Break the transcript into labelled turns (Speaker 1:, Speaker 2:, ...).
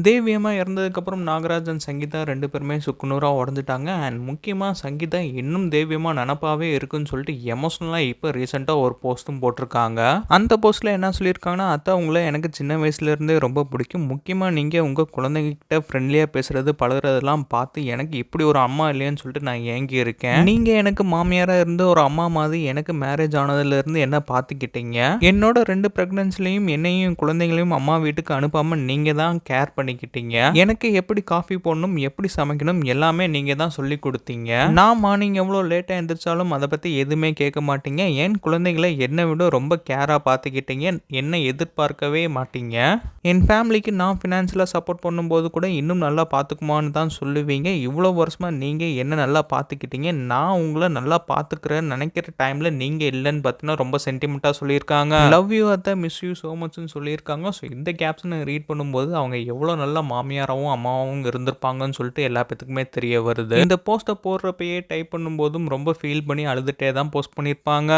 Speaker 1: தேவி அம்மா இறந்ததுக்கப்புறம் நாகராஜ் அண்ட் சங்கீதா 2 பேருமே சுக்குநூறா உடைஞ்சுட்டாங்க. அண்ட் முக்கியமா சங்கீதா இன்னும் தேவி அம்மா நெனப்பாவே இருக்குன்னு சொல்லிட்டு எமோஷனலா இப்ப ரீசென்ட்டா ஒரு போஸ்ட்டும் போட்டிருக்காங்க. அந்த போஸ்ட்ல என்ன சொல்லியிருக்காங்கன்னா, "அத்தை உங்கள எனக்கு சின்ன வயசுல இருந்தே ரொம்ப பிடிக்கும். முக்கியமா நீங்க உங்க குழந்தைங்ககிட்ட ஃப்ரெண்ட்லியா பேசுறது, பழகுறதெல்லாம் பார்த்து எனக்கு இப்படி ஒரு அம்மா இல்லையேன்னு சொல்லிட்டு நான் ஏங்கி இருக்கேன். நீங்க எனக்கு மாமியாரா இருந்து ஒரு அம்மா மாதிரி எனக்கு மேரேஜ் ஆனதுலேருந்து என்ன பார்த்துக்கிட்டீங்க. என்னோட 2 பிரெக்னன்சிலயும் என்னையும் என் குழந்தைங்களையும் அம்மா வீட்டுக்கு அனுப்பாம நீங்க தான் கேர் பண்ணிக்கிட்டீங்க. எனக்கு எப்படி காஃபி போடணும், எப்படி சமைக்கணும் எல்லாமே நீங்க தான் சொல்லிக் குடுத்தீங்க. நான் மார்னிங் எவ்வளோ லேட்டா எந்திரிச்சாலும் அத பத்தி எதுவுமே கேட்க மாட்டீங்க. என் குழந்தைகளை என்னை விட ரொம்ப கேரா பார்த்துக்கிட்டீங்க. என்னை எதிர்பார்க்கவே மாட்டீங்க. என் ஃபேமிலிக்கு நான் ஃபினான்ஷியலா சப்போர்ட் பண்ணும்போது கூட இன்னும் நல்லா பார்த்துக்குமான்னு தான் சொல்லுவீங்க. இவ்வளோ வருஷமா நீங்க என்ன நல்லா பார்த்துக்கிட்டீங்க. நான் உங்கள நல்லா பார்த்துக்கிறேன்னு நினைக்கிற டைம்ல நீங்க இல்லன்னு பார்த்தீங்கன்னா ரொம்ப சென்டிமென்ட்டா சொல்லியிருக்காங்க. லவ் யூ அத்தை, மிஸ் யூ சோ மச்ன்னு சொல்லியிருக்காங்க. ஸோ இந்த கேப்ஷனை ரீட் பண்ணும்போது அவங்க எவ்வளோ நல்ல மாமியாராவும் அம்மாவும் இருந்திருப்பாங்கன்னு சொல்லிட்டு எல்லா பேத்துக்குமே தெரிய வருது. இந்த போஸ்ட்டை போடுறப்பயே டைப் பண்ணும்போதும் ரொம்ப ஃபீல் பண்ணி அழுதுட்டே தான் போஸ்ட் பண்ணியிருப்பாங்க.